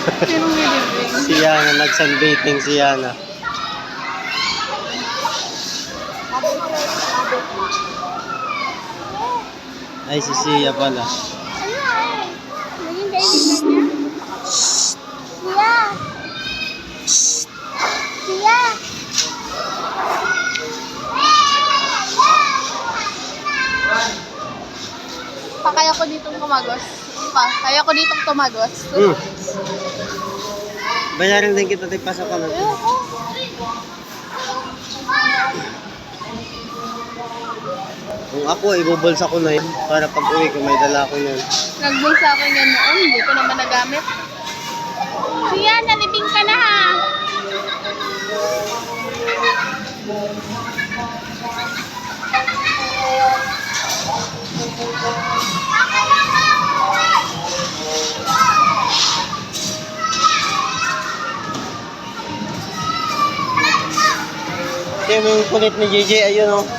Sinong nilibing? Si Yana, nag-sunbathing si Yana. Ay, si Sia pala. Naging kaibigan niya? Sia! Sia! Pa, kaya ko ditong tumagos. Pa, kaya ko ditong tumagos. Bayaran din kita, pasok ka na. Ayoko. Kung ako, ibubulsa ko na yun. Para pag uwi ko, may dala ko yun. Nagbulsa ako yan noon, hindi ko naman nagamit. Sia, nalibing ka na ha! Ito yung kulit ni JJ, ayun o.